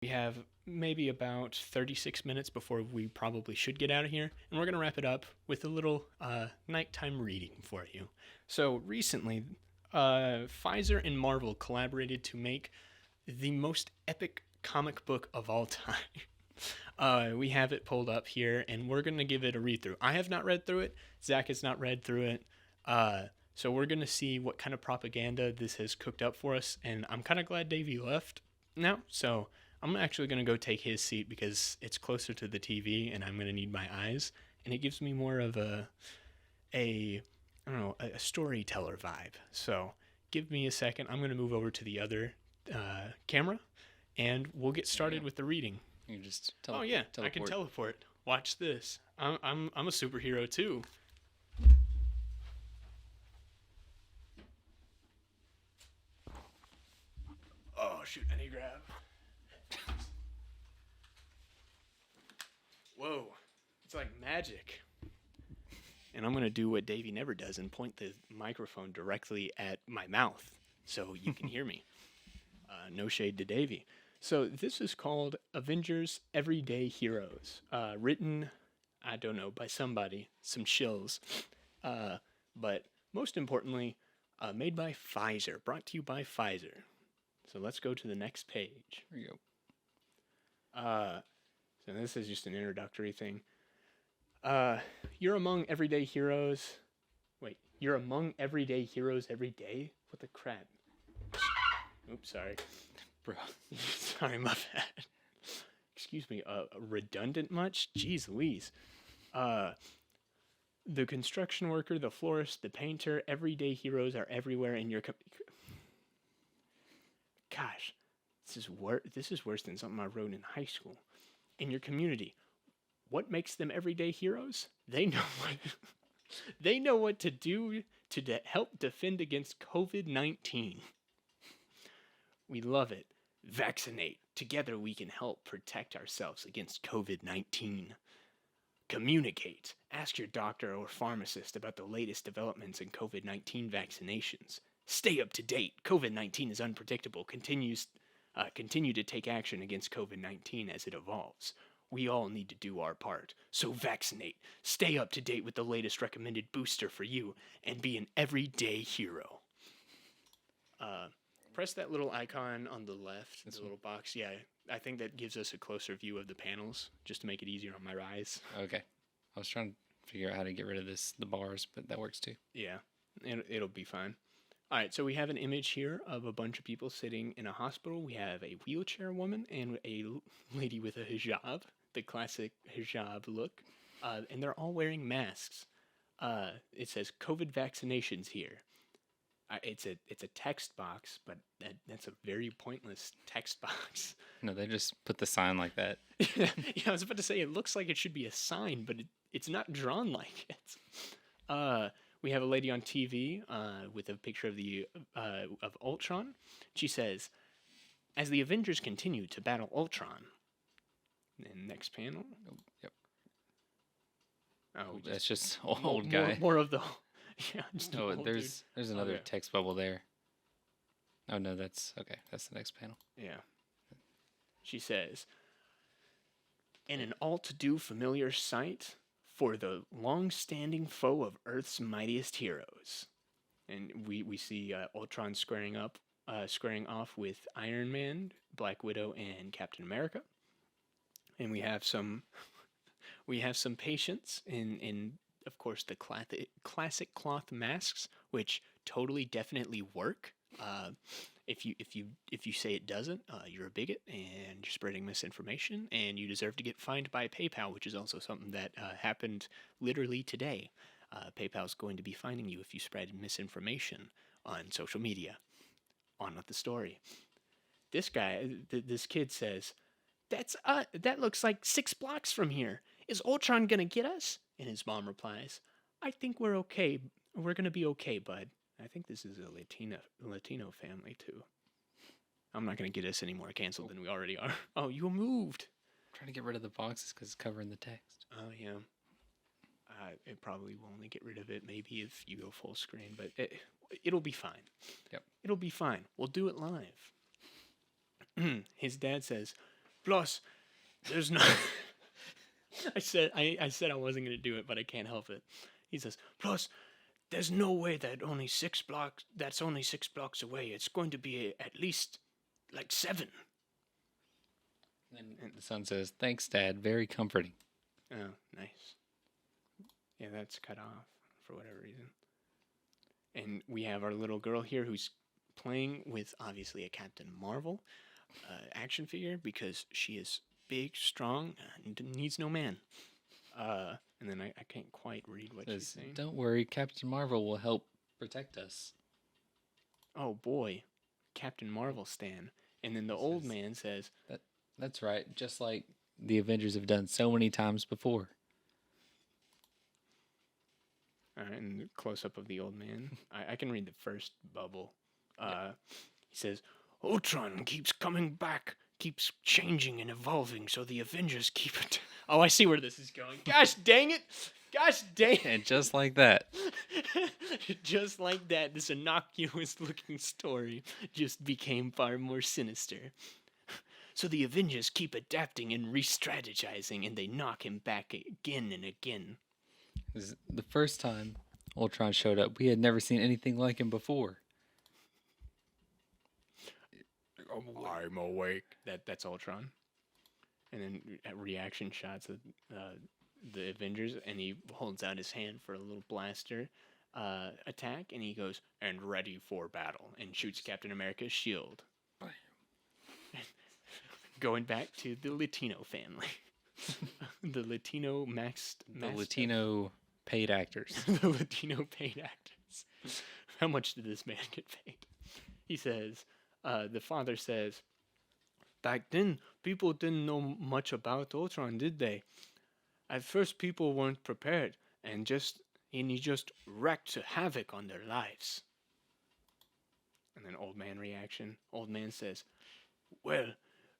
We have maybe about 36 minutes before we probably should get out of here, and we're going to wrap it up with a little nighttime reading for you. So, recently, Pfizer and Marvel collaborated to make the most epic comic book of all time. We have it pulled up here, and we're going to give it a read through. I have not read through it, Zach has not read through it. So, we're going to see what kind of propaganda this has cooked up for us, and I'm kind of glad Davey left now, so I'm actually going to go take his seat because it's closer to the TV and I'm going to need my eyes. And it gives me more of a I don't know, a storyteller vibe. So give me a second. I'm going to move over to the other camera and we'll get started with the reading. You can just teleport. Oh, yeah. Teleport. I can teleport. Watch this. I'm a superhero too. Oh, shoot. I need to grab. Whoa, it's like magic. And I'm going to do what Davey never does and point the microphone directly at my mouth so you can hear me. No shade to Davey. So this is called Avengers Everyday Heroes. Written, I don't know, by somebody, some shills. But most importantly, made by Pfizer. Brought to you by Pfizer. So let's go to the next page. Here you go. So this is just an introductory thing. You're among everyday heroes. Wait, you're among everyday heroes every day? What the crap? Oops, sorry. Bro. Sorry, my bad. Excuse me, redundant much? Jeez Louise. The construction worker, the florist, the painter, everyday heroes are everywhere in your... Gosh, this is worse than something I wrote in high school. In your community, what makes them everyday heroes? They know what to do to help defend against COVID-19. We love it. Vaccinate. Together we can help protect ourselves against COVID-19. Communicate. Ask your doctor or pharmacist about the latest developments in COVID-19 vaccinations. Stay up to date. COVID-19 is unpredictable. Continue to take action against COVID-19 as it evolves. We all need to do our part. So vaccinate. Stay up to date with the latest recommended booster for you and be an everyday hero. Press that little icon on the left, the little box. Yeah, I think that gives us a closer view of the panels, just to make it easier on my eyes. Okay. I was trying to figure out how to get rid of the bars, but that works too. Yeah, it'll be fine. All right, so we have an image here of a bunch of people sitting in a hospital. We have a wheelchair woman and a lady with a hijab, the classic hijab look, and they're all wearing masks. It says COVID vaccinations here. It's a text box, but that's a very pointless text box. No, they just put the sign like that. Yeah, I was about to say it looks like it should be a sign, but it's not drawn like it. We have a lady on TV with a picture of Ultron. She says, "As the Avengers continue to battle Ultron." And next panel. Oh, yep. Oh, that's just old guy. More of the. Yeah. Just there's another text bubble there. Oh no, that's okay. That's the next panel. Yeah. She says, "In an all-to-do familiar sight for the long-standing foe of Earth's mightiest heroes." And we see Ultron squaring off with Iron Man, Black Widow, and Captain America. And we have some patients in of course the classic cloth masks, which totally definitely work. If you say it doesn't, you're a bigot and you're spreading misinformation, and you deserve to get fined by PayPal, which is also something that happened literally today. PayPal's going to be fining you if you spread misinformation on social media. On with the story. This guy, this kid says, that looks like 6 blocks from here. Is Ultron gonna get us? And his mom replies, "I think we're okay. We're gonna be okay, bud." I think this is a Latino family too. I'm not gonna get us any more canceled than we already are. Oh, you moved. I'm trying to get rid of the boxes because it's covering the text. Oh yeah. It probably will only get rid of it maybe if you go full screen, but it'll be fine. Yep. It'll be fine. We'll do it live. His dad says, Plus, there's no. I said I wasn't gonna do it, but I can't help it. He says, plus, there's no way that only 6 blocks. That's only 6 blocks away. It's going to be at least like 7. And the son says, "Thanks, Dad. Very comforting." Oh, nice. Yeah, that's cut off for whatever reason. And we have our little girl here who's playing with obviously a Captain Marvel action figure because she is big, strong, and needs no man. And then I can't quite read what she's saying. "Don't worry, Captain Marvel will help protect us." Oh boy, Captain Marvel stan. And then the old man says, That's right, just like the Avengers have done so many times before. and close up of the old man. I can read the first bubble. He says, Ultron keeps coming back, keeps changing and evolving, so the Avengers keep it. Oh, I see where this is going. Gosh dang it! Gosh dang it! And just like that. Just like that, this innocuous looking story just became far more sinister. So the Avengers keep adapting and re-strategizing, and they knock him back again and again. The first time Ultron showed up, we had never seen anything like him before. I'm awake. That's Ultron. And then reaction shots of the Avengers, and he holds out his hand for a little blaster attack, and he goes, and ready for battle, and shoots Captain America's shield. Going back to the Latino family. The Latino The Latino paid actors. The Latino paid actors. How much did this man get paid? He says, the father says, back then, people didn't know much about Ultron, did they? At first, people weren't prepared, and he just wreaked havoc on their lives. And then old man reaction. Old man says, well,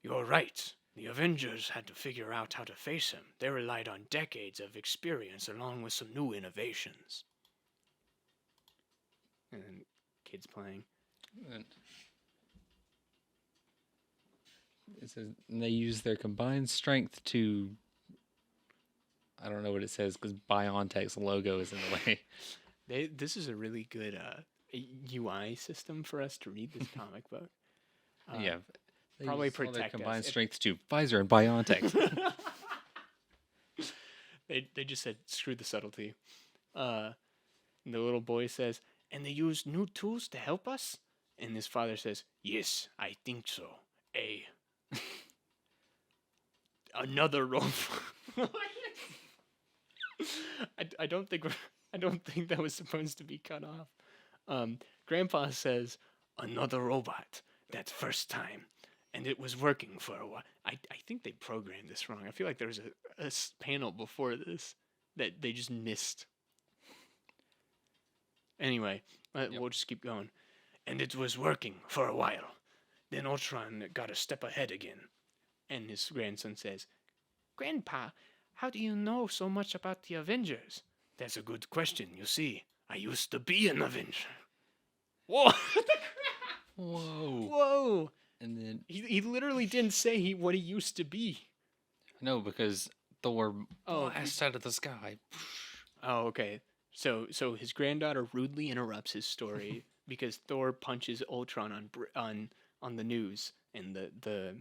you're right. The Avengers had to figure out how to face him. They relied on decades of experience along with some new innovations. And then kids playing. It says they use their combined strength to... I don't know what it says because BioNTech's logo is in the way. This is a really good UI system for us to read this comic book. Yeah. They Probably use all their protect combined us. strength to Pfizer and BioNTech. They just said, screw the subtlety. And the little boy says, and they use new tools to help us? And his father says, yes, I think so. Another robot. I don't think that was supposed to be cut off. Grandpa says, another robot. That first time. And it was working for a while. I think they programmed this wrong. I feel like there was a panel before this that they just missed. Anyway, we'll just keep going. And it was working for a while. Then Ultron got a step ahead again. And his grandson says, Grandpa, how do you know so much about the Avengers? That's a good question, you see. I used to be an Avenger. Whoa! Whoa. Whoa! And then... He literally didn't say what he used to be. No, because Thor blasted out of the sky. Oh, okay. So his granddaughter rudely interrupts his story because Thor punches Ultron on the news, and the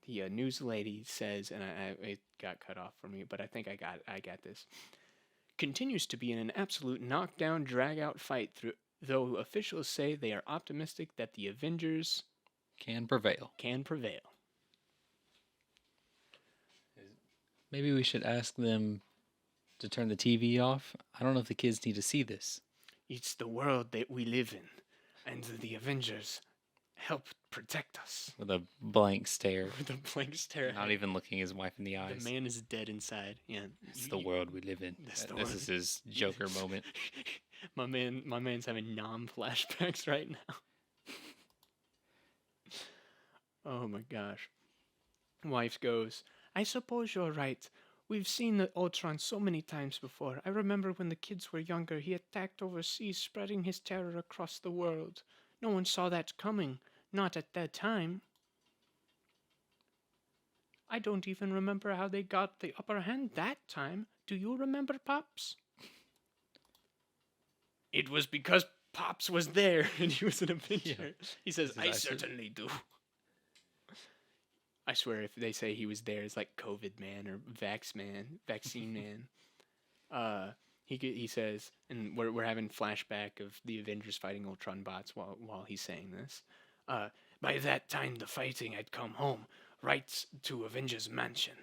news lady says, and it got cut off for me, but I think I got this. Continues to be in an absolute knockdown, drag-out fight, though officials say they are optimistic that the Avengers can prevail. Maybe we should ask them to turn the TV off. I don't know if the kids need to see this. It's the world that we live in, and the Avengers help protect us. With a blank stare. Not even looking his wife in the eyes. The man is dead inside. Yeah, it's the world we live in. This is his Joker moment. My man's having flashbacks right now. Oh my gosh. Wife goes, I suppose you're right. We've seen the Ultron so many times before. I remember when the kids were younger, he attacked overseas, spreading his terror across the world. No one saw that coming. Not at that time. I don't even remember how they got the upper hand that time. Do you remember, Pops? It was because Pops was there and he was an Avenger. He says, I certainly do. I swear if they say he was there, it's like COVID man or vaccine man. He says, and we're having flashback of the Avengers fighting Ultron bots while he's saying this. By that time, the fighting had come home, right to Avengers Mansion,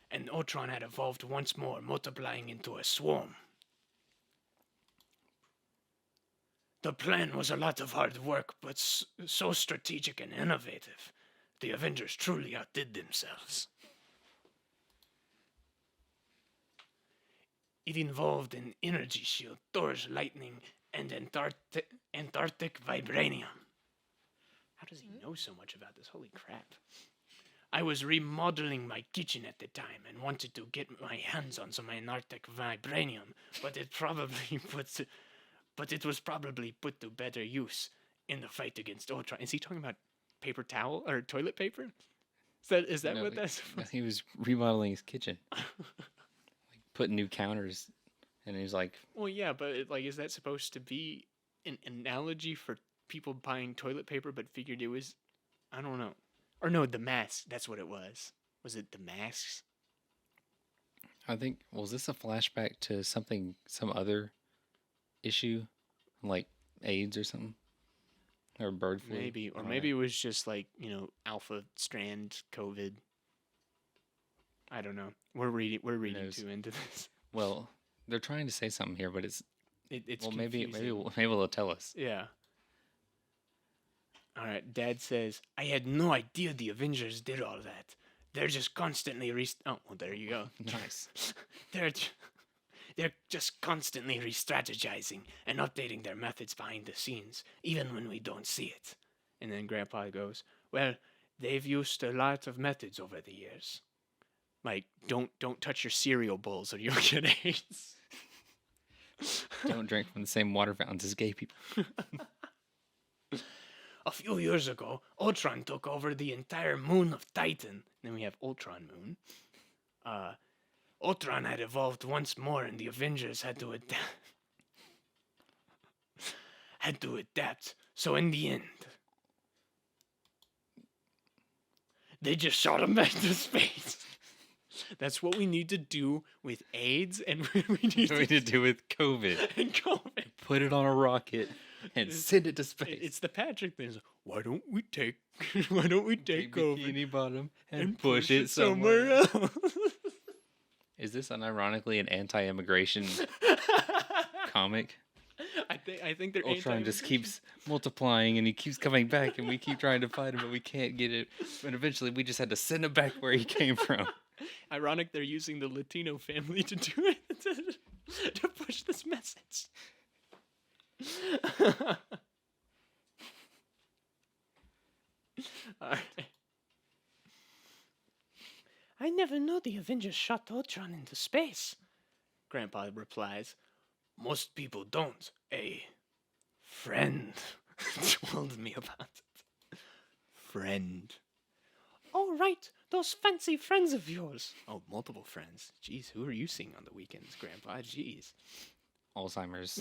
and Ultron had evolved once more, multiplying into a swarm. The plan was a lot of hard work, but so strategic and innovative. The Avengers truly outdid themselves. It involved an energy shield, Thor's lightning, and Antarctic vibranium. How does he know so much about this? Holy crap. I was remodeling my kitchen at the time and wanted to get my hands on some Antarctic vibranium, but it was probably put to better use in the fight against Ultron. Is he talking about paper towel or toilet paper? Is that what that's? He was remodeling his kitchen, putting new counters, and he's like, well, yeah, but is that supposed to be an analogy for people buying toilet paper? But figured it was, I don't know, or no, the masks. That's what it was. Was it the masks? I think. Was this a flashback to some other issue, like AIDS or something, or bird flu? Maybe, or maybe it was just alpha strand COVID. I don't know. We're reading too into this. Well, they're trying to say something here, but it's confusing. maybe they'll tell us. Yeah. All right. Dad says, I had no idea the Avengers did all that. They're just constantly oh, well, there you go. Nice. They're just constantly re-strategizing and updating their methods behind the scenes, even when we don't see it. And then Grandpa goes, well, they've used a lot of methods over the years. Like, don't touch your cereal bowls or you'll get AIDS. Don't drink from the same water fountains as gay people. A few years ago, Ultron took over the entire moon of Titan. Then we have Ultron Moon. Ultron had evolved once more, and the Avengers had to adapt. So in the end, they just shot him back to space. That's what we need to do with AIDS, and we need to do with COVID. And COVID. Put it on a rocket and send it to space. It's the Patrick thing. Why don't we take COVID Bikini Bottom and push it somewhere else? Is this unironically an anti-immigration comic? I think they're Ultron just keeps multiplying and he keeps coming back and we keep trying to fight him but we can't get it. And eventually we just had to send him back where he came from. Ironic they're using the Latino family to do it, to push this message. All right. I never knew the Avengers shot Ultron into space. Grandpa replies, most people don't. A friend told me about it. Friend. Oh, right. Those fancy friends of yours. Oh, multiple friends. Jeez, who are you seeing on the weekends, Grandpa? Jeez. Alzheimer's.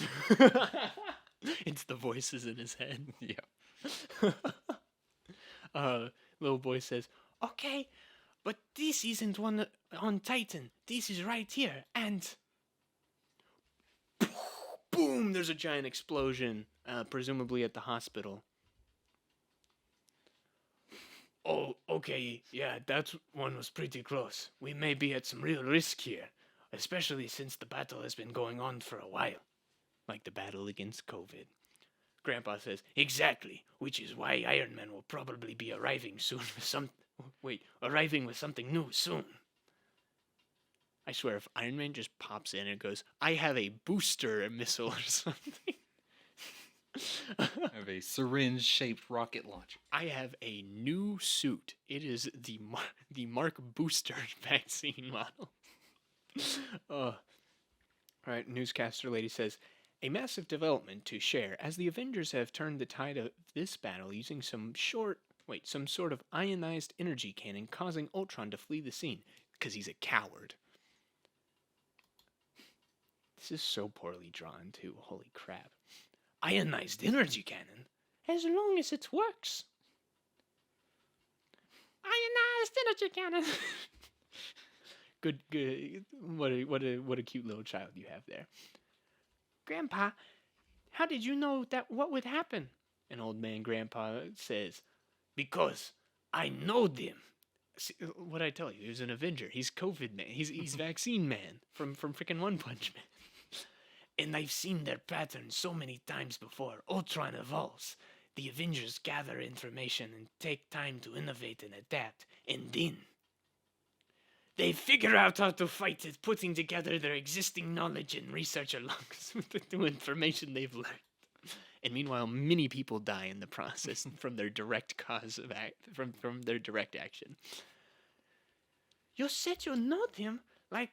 It's the voices in his head. Yeah. Little boy says, okay, but this isn't one on Titan. This is right here. And boom, there's a giant explosion, presumably at the hospital. Oh, okay, yeah, that one was pretty close. We may be at some real risk here, especially since the battle has been going on for a while. Like the battle against COVID. Grandpa says, exactly, which is why Iron Man will probably be arriving with something new soon. I swear, if Iron Man just pops in and goes, I have a booster missile or something. I have a syringe-shaped rocket launcher. I have a new suit. It is the Mark Booster vaccine model. All right, newscaster lady says, a massive development to share as the Avengers have turned the tide of this battle using some short some sort of ionized energy cannon causing Ultron to flee the scene because he's a coward. This is so poorly drawn, too. Holy crap. Ionized energy cannon? As long as it works. Ionized energy cannon. Good. What a cute little child you have there. Grandpa, how did you know that what would happen? An old man grandpa says, because I know them. See, what I tell you, he was an Avenger. He's COVID man. He's vaccine man from freaking One Punch Man. And I've seen their pattern so many times before. Ultron evolves. The Avengers gather information and take time to innovate and adapt. And then they figure out how to fight it, putting together their existing knowledge and research along with the new information they've learned. And meanwhile, many people die in the process from their direct cause of from their direct action. You said you know them like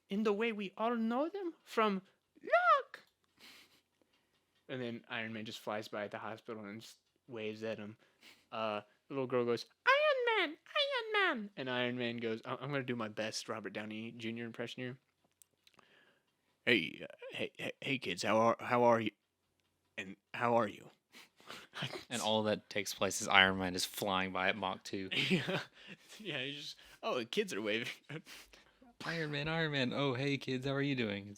in the way we all know them from look. And then Iron Man just flies by at the hospital and just waves at him. The little girl goes, Iron Man! And Iron Man goes, I'm going to do my best Robert Downey Jr. impression here. Hey kids, how are you? And how are you? And all that takes place is Iron Man is flying by at Mach 2. Yeah, he's just, the kids are waving. Iron Man. Oh, hey kids, how are you doing?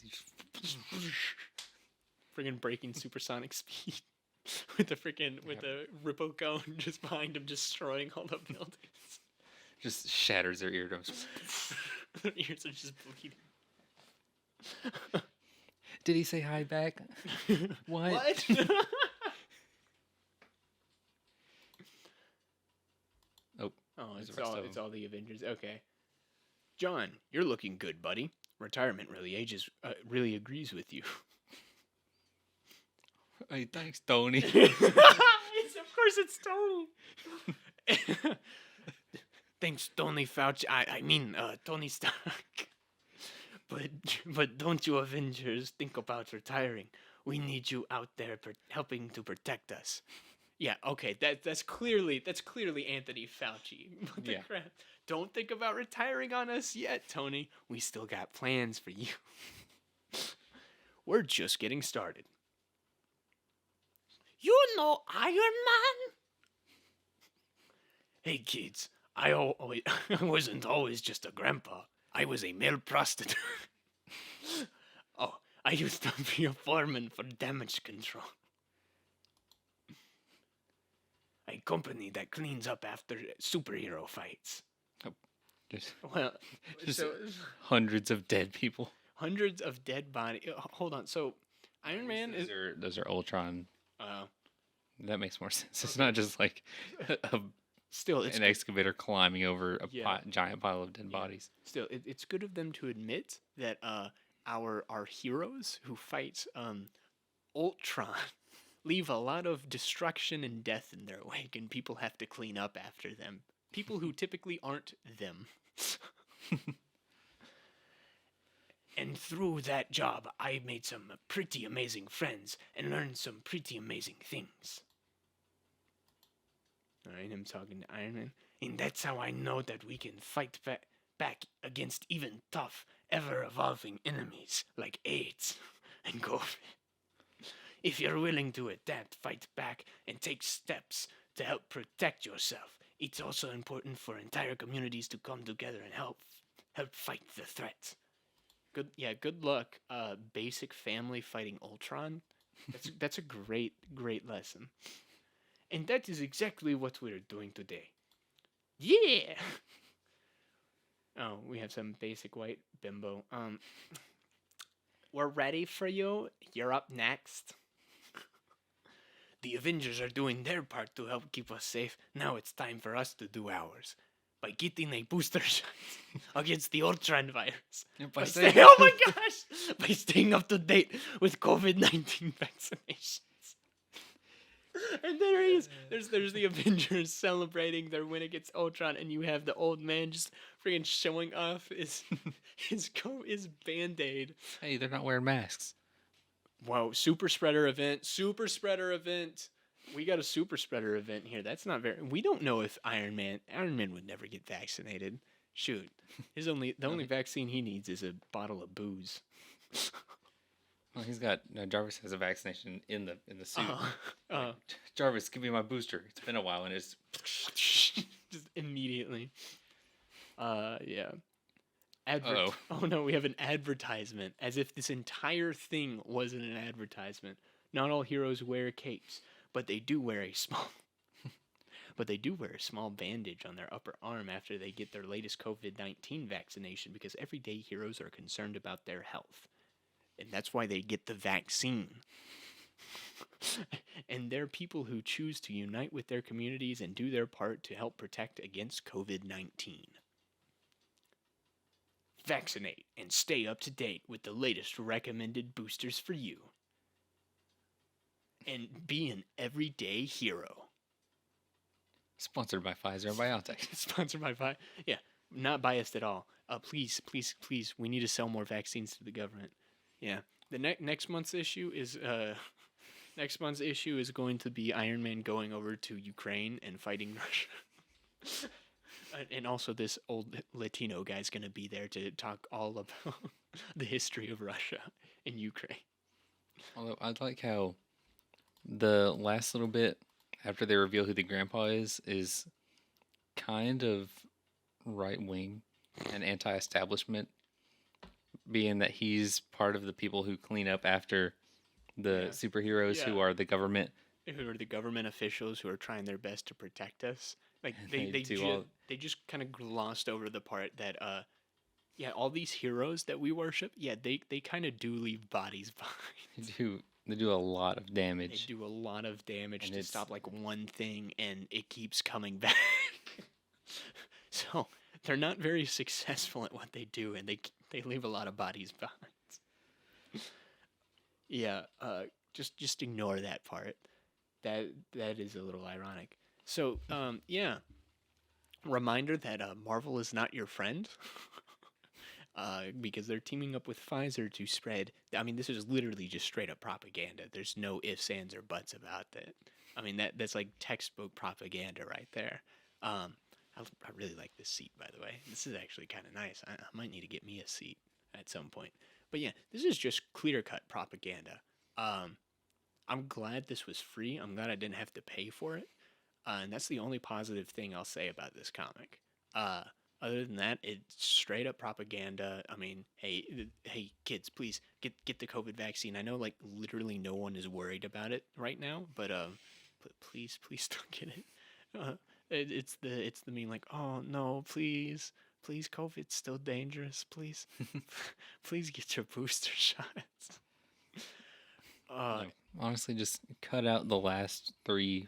Friggin' breaking supersonic speed with the Ripple cone just behind him, destroying all the buildings. Just shatters their eardrums. Their ears are just bleeding. Did he say hi back? What? It's all the Avengers. Okay. John, you're looking good, buddy. Retirement really agrees with you. Hey, thanks, Tony. Of course it's Tony. Thanks, Tony Fauci. I mean, Tony Stark. But don't you Avengers think about retiring. We need you out there helping to protect us. Yeah, okay, that's clearly Anthony Fauci. What the crap? Don't think about retiring on us yet, Tony. We still got plans for you. We're just getting started. You know Iron Man? Hey kids, I wasn't always just a grandpa. I was a male prostitute. I used to be a foreman for damage control. A company that cleans up after superhero fights. Just hundreds of dead people. Hundreds of dead bodies. Hold on. So, Iron Man is... Those are Ultron. That makes more sense. It's not just like an excavator climbing over a giant pile of dead bodies. Still, it's good of them to admit that our heroes who fight Ultron leave a lot of destruction and death in their wake, and people have to clean up after them. People who typically aren't them. And through that job, I made some pretty amazing friends and learned some pretty amazing things. Alright, I'm talking to Iron Man. And that's how I know that we can fight back against even tough, ever-evolving enemies like AIDS and COVID. If you're willing to adapt, fight back, and take steps to help protect yourself, it's also important for entire communities to come together and help fight the threat. Good luck. Basic family fighting Ultron. That's a great lesson. And that is exactly what we're doing today. Yeah. Oh, we have some basic white bimbo. We're ready for you. You're up next. The Avengers are doing their part to help keep us safe. Now it's time for us to do ours. By getting a booster shot against the Ultron virus. By staying up to date with COVID-19 vaccinations. And there he is. There's the Avengers celebrating their win against Ultron, and you have the old man just freaking showing off his Band-Aid. Hey, they're not wearing masks. Whoa, super spreader event. We got a super spreader event here. That's not very. We don't know if Iron Man would never get vaccinated. Shoot, the only Okay. vaccine he needs is a bottle of booze. Well, he's got Jarvis has a vaccination in the suit. Uh, Like uh, Jarvis, give me my booster. It's been a while, and it's just immediately. Yeah. oh. Oh no, we have an advertisement. As if this entire thing wasn't an advertisement. Not all heroes wear capes, but they do wear a small but they do wear a small bandage on their upper arm after they get their latest COVID-19 vaccination because everyday heroes are concerned about their health. And that's why they get the vaccine. And they're people who choose to unite with their communities and do their part to help protect against COVID-19. Vaccinate and stay up to date with the latest recommended boosters for you. And be an everyday hero. Sponsored by Pfizer and BioNTech. Sponsored by Pfizer. Yeah, not biased at all. Please, please, please, we need to sell more vaccines to the government. Yeah, the next month's issue is next month's issue is going to be Iron Man going over to Ukraine and fighting Russia. And also, this old Latino guy's going to be there to talk all about the history of Russia and Ukraine. Although I like how the last little bit after they reveal who the grandpa is kind of right wing and anti-establishment, being that he's part of the people who clean up after the Yeah. superheroes who Yeah. are the government. Who are the government officials who are trying their best to protect us. Like They do all they just kind of glossed over the part that yeah, all these heroes that we worship, yeah, they kind of do leave bodies behind. they do a lot of They damage. do a lot of damage And to it's stop like one thing, and it keeps coming back. So they're not very successful at what they do, and they leave a lot of bodies behind. Yeah, just ignore that part. That is a little ironic. So yeah, reminder that Marvel is not your friend. Because they're teaming up with Pfizer to spread. I mean, this is literally just straight up propaganda. There's no ifs, ands, or buts about that. I mean, that's like textbook propaganda right there. I really like this seat, by the way. This is actually kind of nice. I might need to get me a seat at some point. But yeah, this is just clear cut propaganda. I'm glad this was free. I'm glad I didn't have to pay for it. And that's the only positive thing I'll say about this comic. Other than that, it's straight up propaganda. I mean, hey, kids, please get the COVID vaccine. I know, like, literally no one is worried about it right now, but please, please don't get it. It's the meme like, oh no, please, please, COVID's still dangerous. Please, please get your booster shots. Uh, no, honestly, just cut out the last three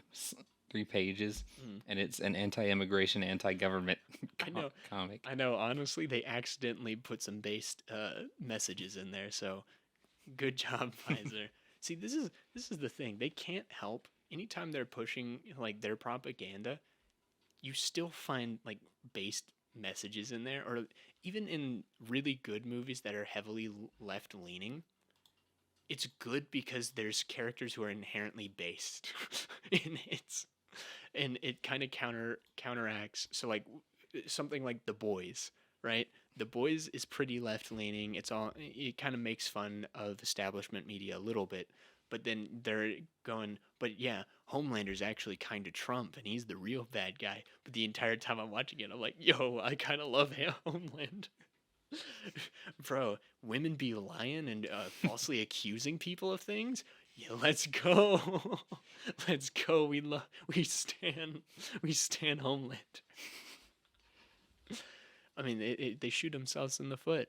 pages, mm, and it's an anti-immigration, anti-government I know. comic. I know. Honestly, they accidentally put some based messages in there. So good job, Pfizer. See, this is the thing. They can't help. Anytime they're pushing like their propaganda, you still find like based messages in there, or even in really good movies that are heavily left leaning. It's good because there's characters who are inherently based in it, and it kind of counteracts. So like something like The Boys, right? The Boys is pretty left leaning. It kind of makes fun of establishment media a little bit, but then they're going, but yeah, Homelander's actually kind of Trump, and he's the real bad guy. But the entire time I'm watching it, I'm like, yo, I kind of love Homelander. Bro, women be lying and falsely accusing people of things. Yeah, let's go. Let's go. We stand Homeland. I mean, they shoot themselves in the foot.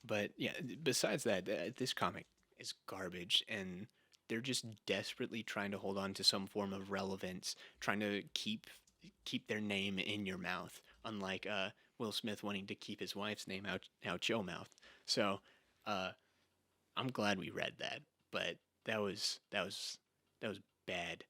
But yeah, besides that, this comic is garbage, and they're just desperately trying to hold on to some form of relevance, trying to keep their name in your mouth. Unlike Will Smith wanting to keep his wife's name out your mouth. So I'm glad we read that, but that was bad.